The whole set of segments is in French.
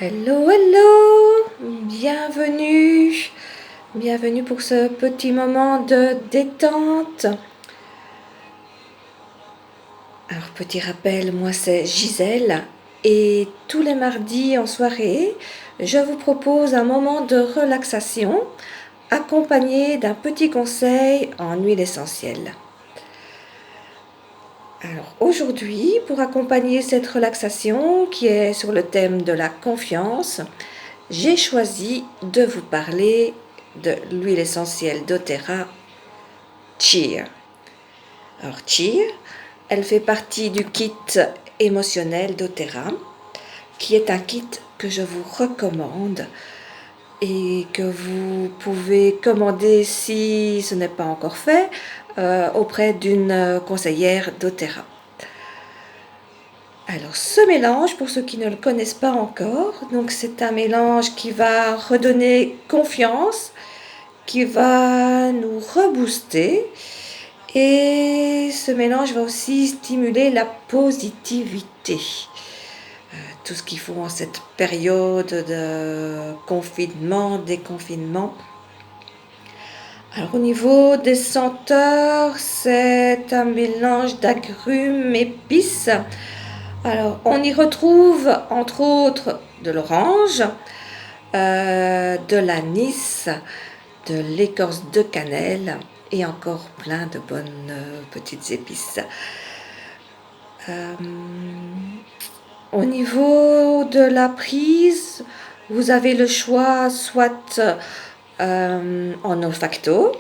Hello, hello, bienvenue pour ce petit moment de détente. Alors petit rappel, moi c'est Gisèle et tous les mardis en soirée, je vous propose un moment de relaxation accompagné d'un petit conseil en huile essentielle. Alors aujourd'hui, pour accompagner cette relaxation qui est sur le thème de la confiance, j'ai choisi de vous parler de l'huile essentielle doTERRA Cheer. Alors Cheer, elle fait partie du kit émotionnel doTERRA, qui est un kit que je vous recommande et que vous pouvez commander si ce n'est pas encore fait auprès d'une conseillère doTERRA. Alors ce mélange, pour ceux qui ne le connaissent pas encore, donc c'est un mélange qui va redonner confiance, qui va nous rebooster, et ce mélange va aussi stimuler la positivité. Tout ce qu'il faut en cette période de confinement, déconfinement. Alors au niveau des senteurs, c'est un mélange d'agrumes, épices. Alors on y retrouve entre autres de l'orange, de l'anis, de l'écorce de cannelle et encore plein de bonnes petites épices. Au niveau de la prise, vous avez le choix soit en olfacto,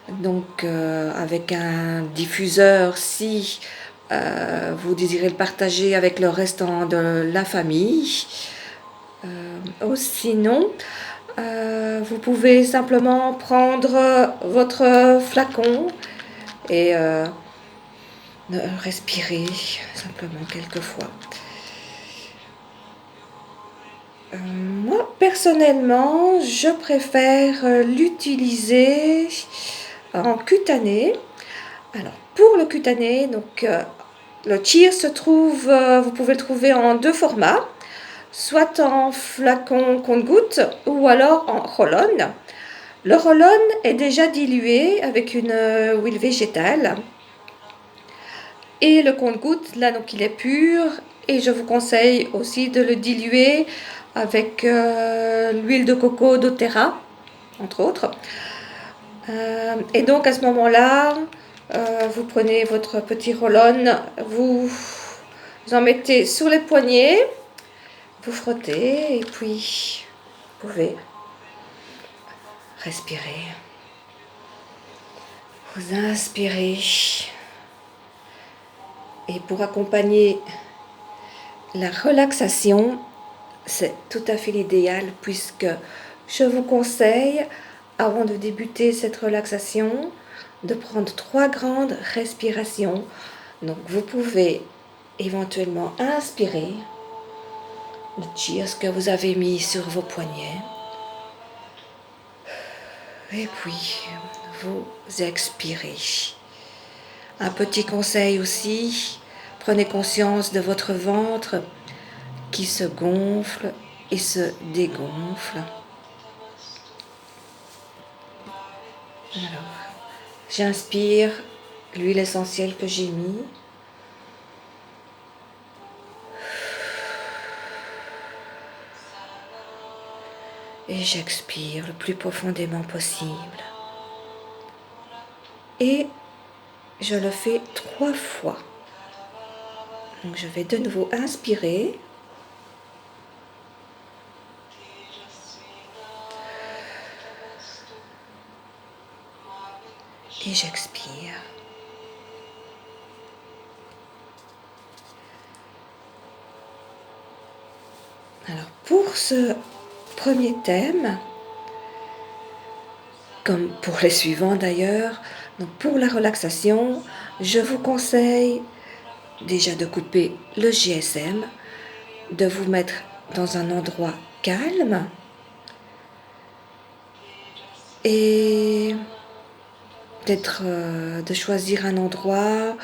donc avec un diffuseur si vous désirez le partager avec le restant de la famille. Ou sinon, vous pouvez simplement prendre votre flacon et respirer simplement quelques fois. Moi, personnellement, je préfère l'utiliser en cutané. Alors, pour le cutané, donc, le Cheer se trouve, vous pouvez le trouver en deux formats, soit en flacon compte-gouttes ou alors en roll-on. Le roll-on est déjà dilué avec une huile végétale. Et le compte-gouttes, là, donc il est pur. Et je vous conseille aussi de le diluer avec l'huile de coco doTERRA, entre autres. Et donc à ce moment-là, vous prenez votre petit roll-on, vous en mettez sur les poignets, vous frottez et puis vous pouvez respirer. Vous inspirez. Et pour accompagner la relaxation, c'est tout à fait l'idéal puisque je vous conseille, avant de débuter cette relaxation, de prendre 3 grandes respirations. Donc vous pouvez éventuellement inspirer le cheers que vous avez mis sur vos poignets. Et puis vous expirez. Un petit conseil aussi, prenez conscience de votre ventre qui se gonfle et se dégonfle. Alors, j'inspire l'huile essentielle que j'ai mis. Et j'expire le plus profondément possible. Et je le fais 3 fois. Donc je vais de nouveau inspirer. Et j'expire. Alors pour ce premier thème, comme pour les suivants d'ailleurs, donc pour la relaxation, je vous conseille déjà de couper le GSM, de vous mettre dans un endroit calme et de choisir un endroit,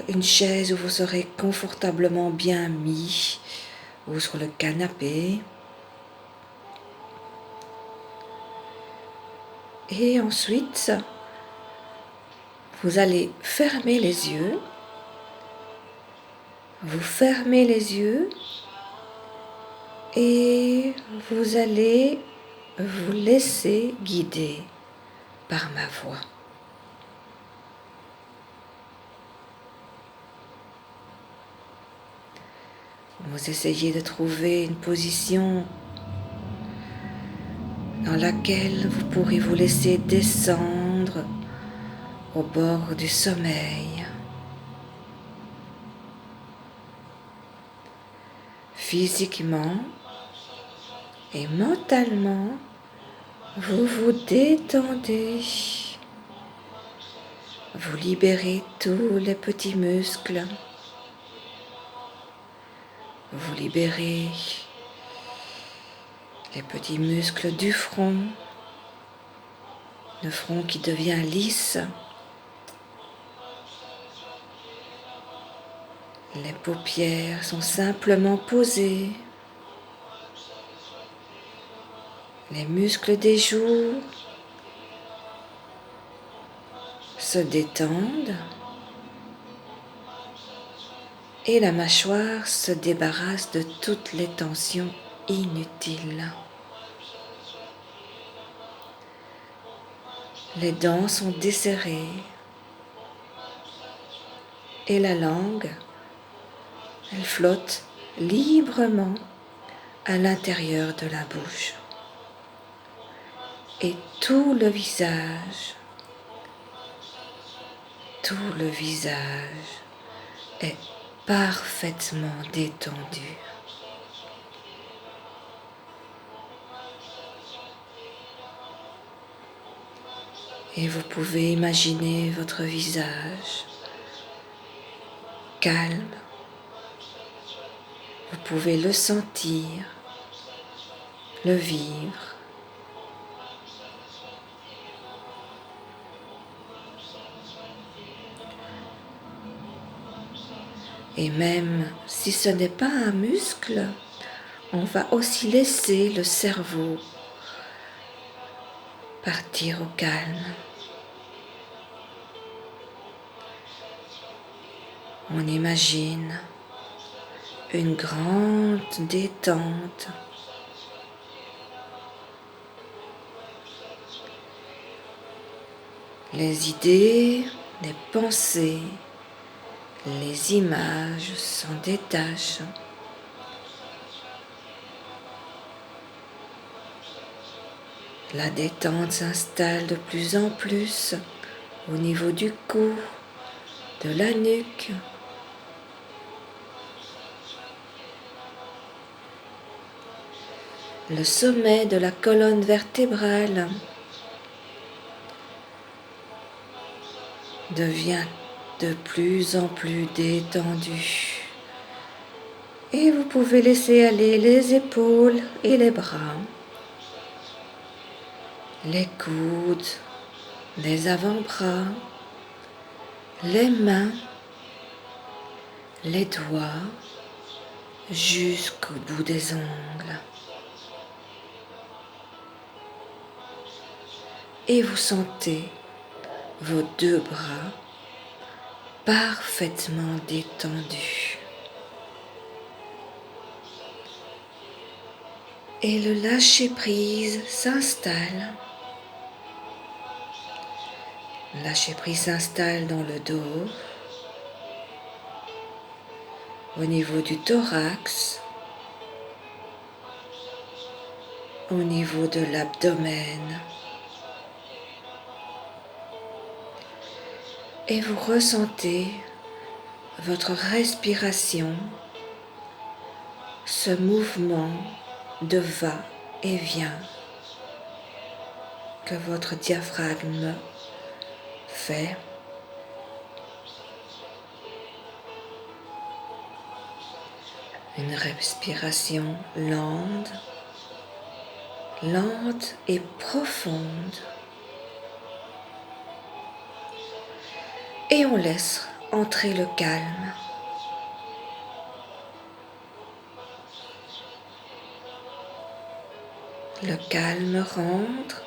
une chaise où vous serez confortablement bien mis, ou sur le canapé. Et ensuite, vous allez fermer les yeux. Vous fermez les yeux et vous allez vous laisser guider par ma voix. Vous essayez de trouver une position dans laquelle vous pourrez vous laisser descendre au bord du sommeil. Physiquement et mentalement, vous vous détendez. Vous libérez tous les petits muscles. Vous libérez les petits muscles du front, le front qui devient lisse, les paupières sont simplement posées, les muscles des joues se détendent et la mâchoire se débarrasse de toutes les tensions inutiles. Les dents sont desserrées et la langue, elle flotte librement à l'intérieur de la bouche. Et tout le visage est parfaitement détendu. Et vous pouvez imaginer votre visage calme. Vous pouvez le sentir, le vivre. Et même si ce n'est pas un muscle, on va aussi laisser le cerveau partir au calme. On imagine une grande détente. Les idées, les pensées, les images s'en détachent. La détente s'installe de plus en plus au niveau du cou, de la nuque. Le sommet de la colonne vertébrale devient de plus en plus détendu. Et vous pouvez laisser aller les épaules et les bras, les coudes, les avant-bras, les mains, les doigts, jusqu'au bout des ongles. Et vous sentez vos deux bras parfaitement détendus. Et le lâcher-prise s'installe. Le lâcher-prise s'installe dans le dos, au niveau du thorax, au niveau de l'abdomen. Et vous ressentez votre respiration, ce mouvement de va-et-vient que votre diaphragme fait. Une respiration lente et profonde. Et on laisse entrer le calme. Le calme rentre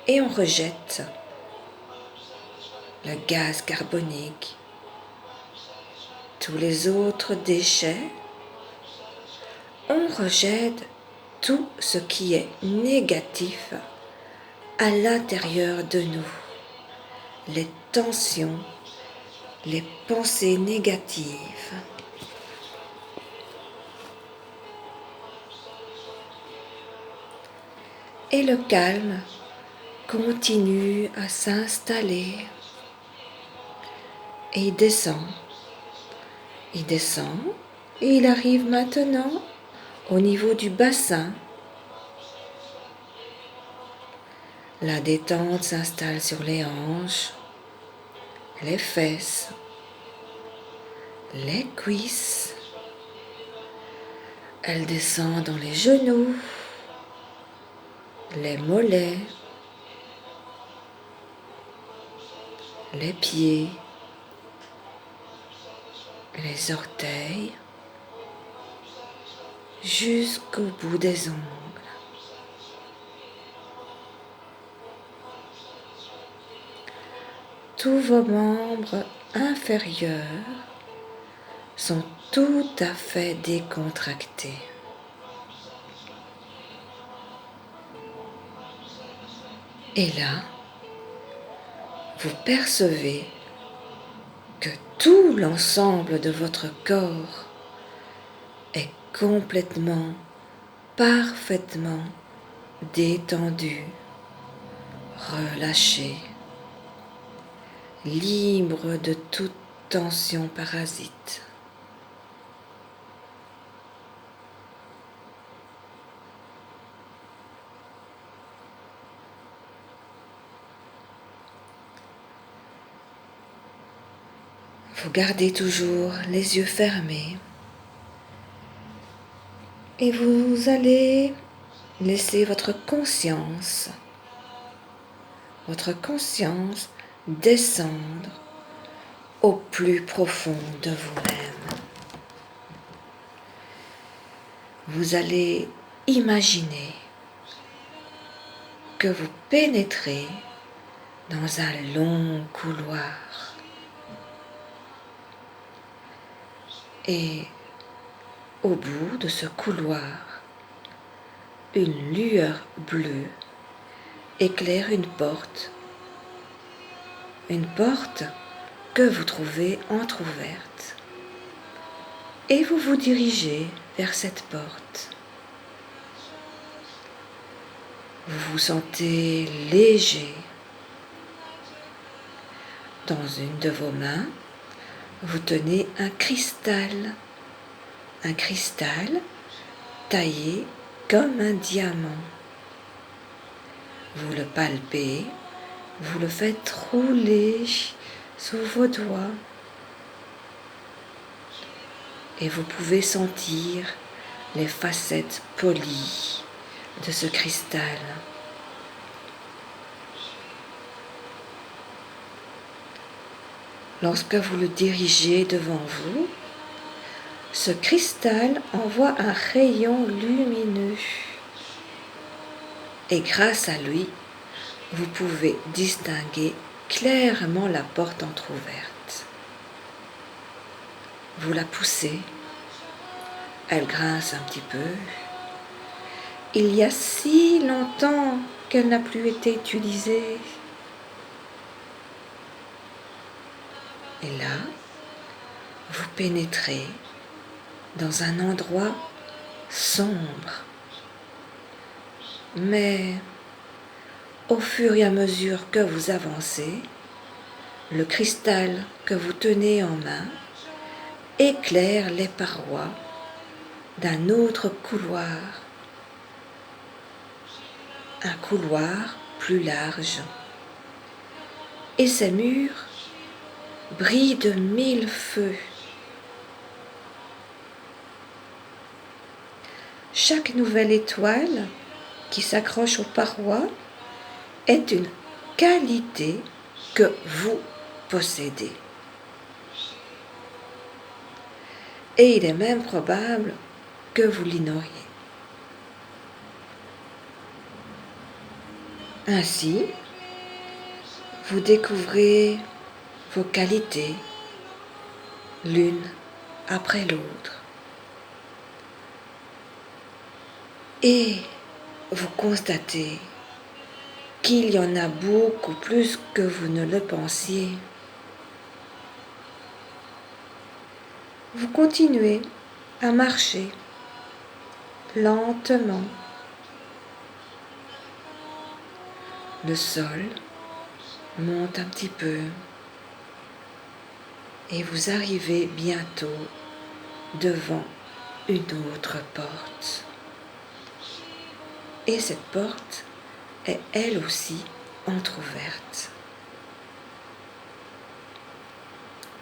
et on rejette le gaz carbonique, tous les autres déchets. On rejette tout ce qui est négatif à l'intérieur de nous, les tensions, les pensées négatives. Et le calme continue à s'installer et il descend et il arrive maintenant au niveau du bassin. La détente s'installe sur les hanches, les fesses, les cuisses. Elle descend dans les genoux, les mollets, les pieds, les orteils, jusqu'au bout des ongles. Tous vos membres inférieurs sont tout à fait décontractés. Et là, vous percevez que tout l'ensemble de votre corps est complètement, parfaitement détendu, relâché, libre de toute tension parasite. Vous gardez toujours les yeux fermés et vous allez laisser votre conscience descendre au plus profond de vous-même. Vous allez imaginer que vous pénétrez dans un long couloir. Et au bout de ce couloir, une lueur bleue éclaire une porte que vous trouvez entr'ouverte. Et vous vous dirigez vers cette porte. Vous vous sentez léger. Dans une de vos mains, vous tenez un cristal taillé comme un diamant. Vous le palpez, vous le faites rouler sous vos doigts et vous pouvez sentir les facettes polies de ce cristal. Lorsque vous le dirigez devant vous, ce cristal envoie un rayon lumineux et grâce à lui, vous pouvez distinguer clairement la porte entr'ouverte. Vous la poussez, elle grince un petit peu. Il y a si longtemps qu'elle n'a plus été utilisée. Et là, vous pénétrez dans un endroit sombre. Mais au fur et à mesure que vous avancez, le cristal que vous tenez en main éclaire les parois d'un autre couloir, un couloir plus large. Et ces murs brillent de 1000 feux. Chaque nouvelle étoile qui s'accroche aux parois est une qualité que vous possédez. Et il est même probable que vous l'ignoriez. Ainsi, vous découvrez vos qualités l'une après l'autre et vous constatez qu'il y en a beaucoup plus que vous ne le pensiez. Vous continuez à marcher lentement. Le sol monte un petit peu et vous arrivez bientôt devant une autre porte. Et cette porte est elle aussi entr'ouverte.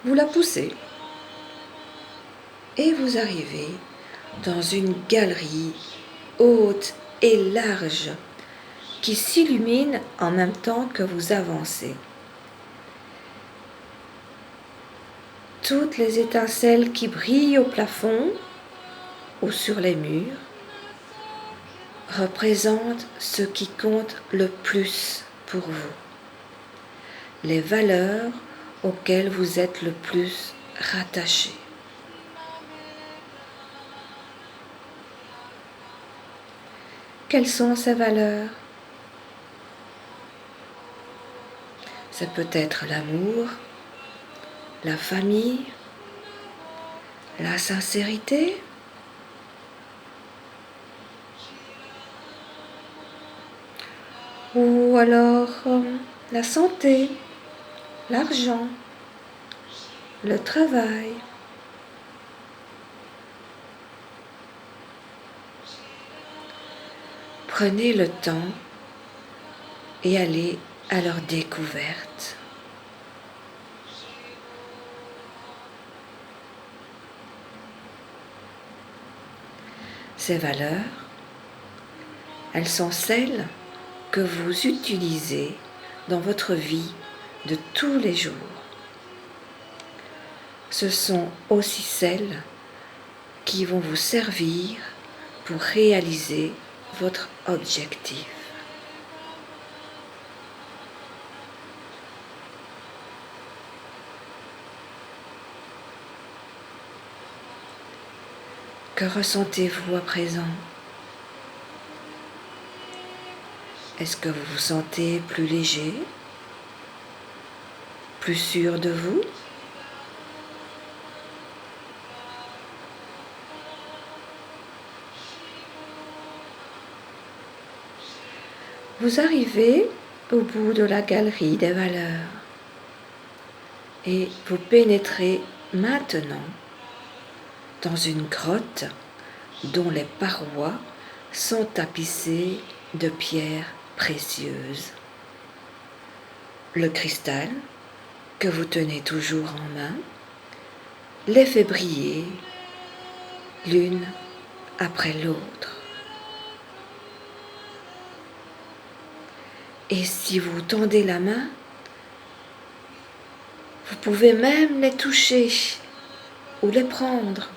Vous la poussez et vous arrivez dans une galerie haute et large qui s'illumine en même temps que vous avancez. Toutes les étincelles qui brillent au plafond ou sur les murs représentent ce qui compte le plus pour vous, les valeurs auxquelles vous êtes le plus rattaché. Quelles sont ces valeurs? C'est peut-être l'amour, la famille, la sincérité, ou alors la santé, l'argent, le travail. Prenez le temps et allez à leur découverte. Ces valeurs, elles sont celles que vous utilisez dans votre vie de tous les jours. Ce sont aussi celles qui vont vous servir pour réaliser votre objectif. Que ressentez-vous à présent? Est-ce que vous vous sentez plus léger, plus sûr de vous? Vous arrivez au bout de la galerie des valeurs et vous pénétrez maintenant dans une grotte dont les parois sont tapissées de pierres précieuses. Le cristal que vous tenez toujours en main les fait briller l'une après l'autre. Et si vous tendez la main, vous pouvez même les toucher ou les prendre.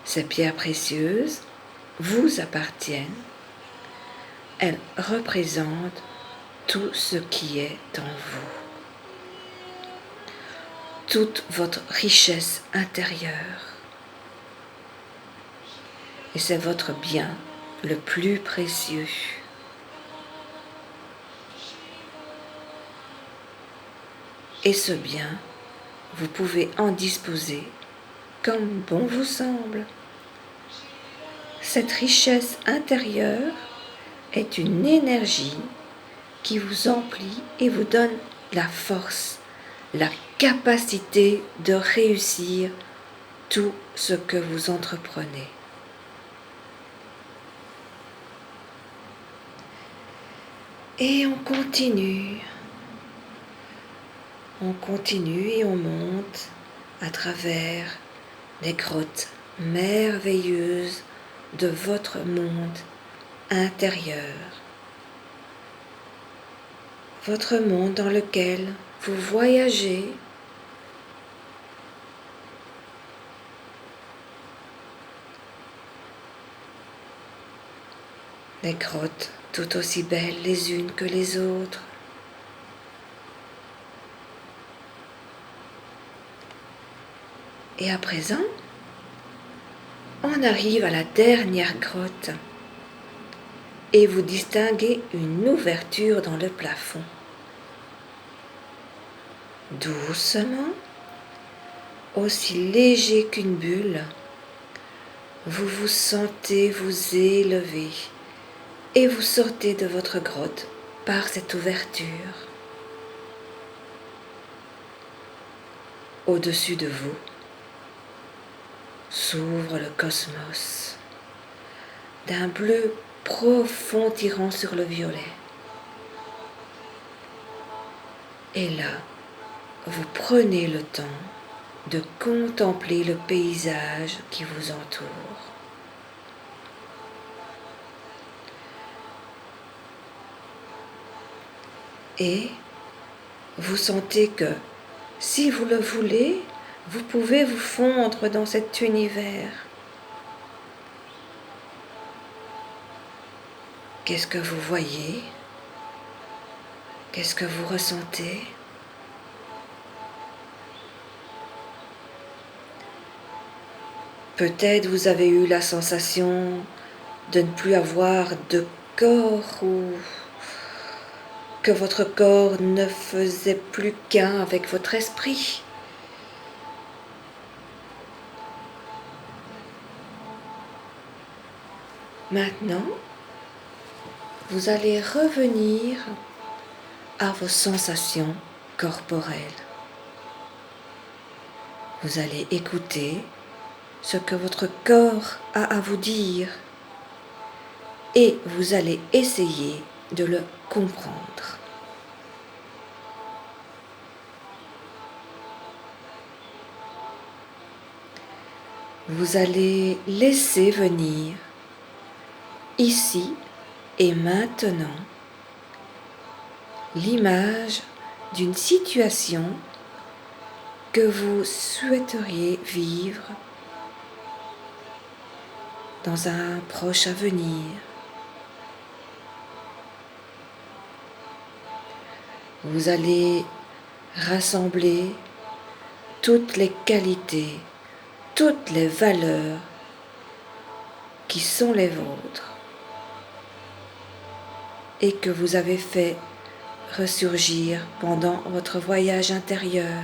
Ces pierres précieuses vous appartiennent. Elles représentent tout ce qui est en vous, toute votre richesse intérieure. Et c'est votre bien le plus précieux. Et ce bien, vous pouvez en disposer comme bon vous semble. Cette richesse intérieure est une énergie qui vous emplit et vous donne la force, la capacité de réussir tout ce que vous entreprenez. Et on continue et on monte à travers les grottes merveilleuses de votre monde intérieur. Votre monde dans lequel vous voyagez les grottes tout aussi belles les unes que les autres. Et à présent, on arrive à la dernière grotte et vous distinguez une ouverture dans le plafond. Doucement, aussi léger qu'une bulle, vous vous sentez vous élever et vous sortez de votre grotte par cette ouverture. Au-dessus de vous s'ouvre le cosmos, d'un bleu profond tirant sur le violet. Et là, vous prenez le temps de contempler le paysage qui vous entoure. Et vous sentez que, si vous le voulez, vous pouvez vous fondre dans cet univers. Qu'est-ce que vous voyez? Qu'est-ce que vous ressentez? Peut-être vous avez eu la sensation de ne plus avoir de corps ou que votre corps ne faisait plus qu'un avec votre esprit. Maintenant, vous allez revenir à vos sensations corporelles. Vous allez écouter ce que votre corps a à vous dire et vous allez essayer de le comprendre. Vous allez laisser venir, ici et maintenant, l'image d'une situation que vous souhaiteriez vivre dans un proche avenir. Vous allez rassembler toutes les qualités, toutes les valeurs qui sont les vôtres et que vous avez fait ressurgir pendant votre voyage intérieur.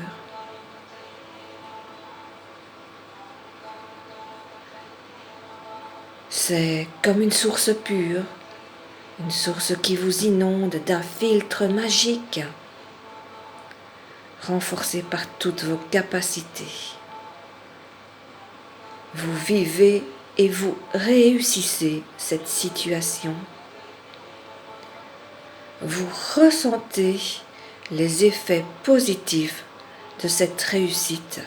C'est comme une source pure, une source qui vous inonde d'un filtre magique, renforcé par toutes vos capacités. Vous vivez et vous réussissez cette situation. Vous ressentez les effets positifs de cette réussite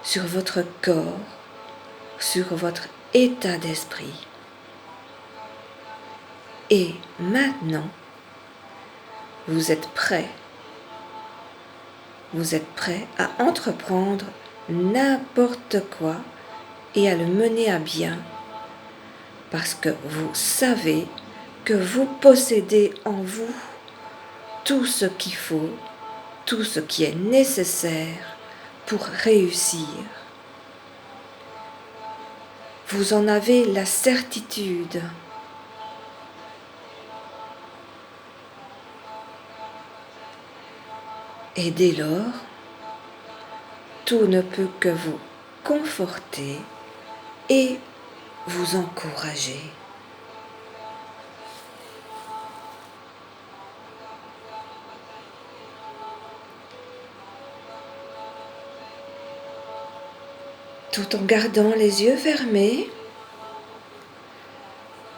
sur votre corps, sur votre état d'esprit. Et maintenant, vous êtes prêt. Vous êtes prêt à entreprendre n'importe quoi et à le mener à bien parce que vous savez que vous possédez en vous tout ce qu'il faut, tout ce qui est nécessaire pour réussir. Vous en avez la certitude. Et dès lors, tout ne peut que vous conforter et vous encourager. Tout en gardant les yeux fermés,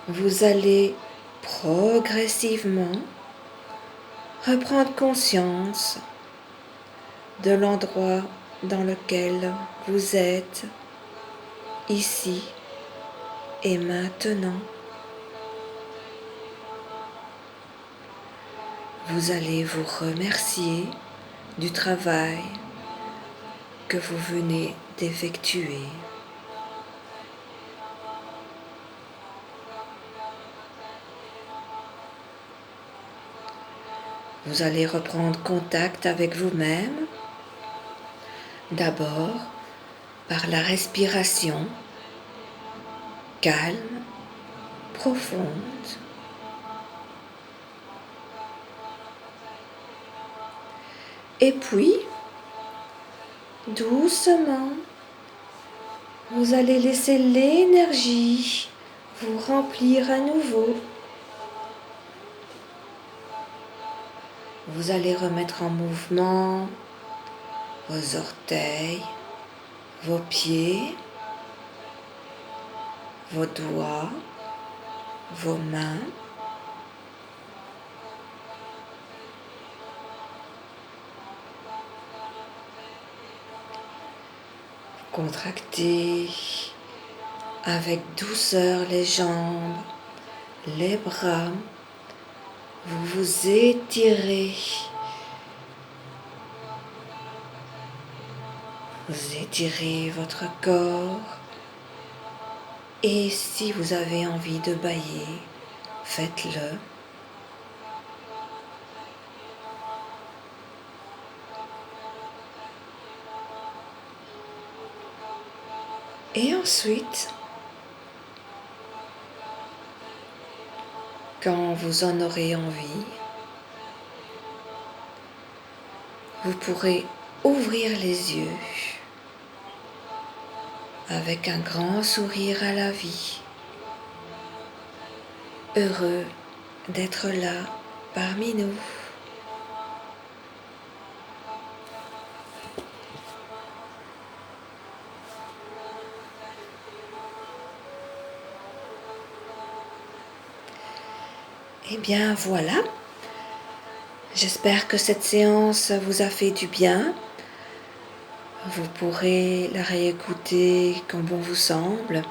vous allez progressivement reprendre conscience de l'endroit dans lequel vous êtes, ici et maintenant. Vous allez vous remercier du travail que vous venez d'effectuer. Vous allez reprendre contact avec vous-même, d'abord par la respiration calme, profonde. Et puis, doucement, vous allez laisser l'énergie vous remplir à nouveau. Vous allez remettre en mouvement vos orteils, vos pieds, vos doigts, vos mains. Contractez avec douceur les jambes, les bras. Vous vous étirez. Vous étirez votre corps. Et si vous avez envie de bâiller, faites-le. Et ensuite, quand vous en aurez envie, vous pourrez ouvrir les yeux avec un grand sourire à la vie, heureux d'être là parmi nous. Eh bien voilà, j'espère que cette séance vous a fait du bien. Vous pourrez la réécouter quand bon vous semble.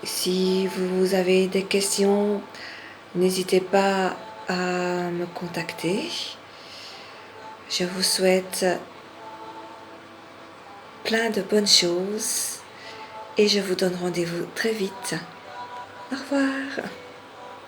Si vous avez des questions, n'hésitez pas à me contacter. Je vous souhaite plein de bonnes choses et je vous donne rendez-vous très vite. Au revoir.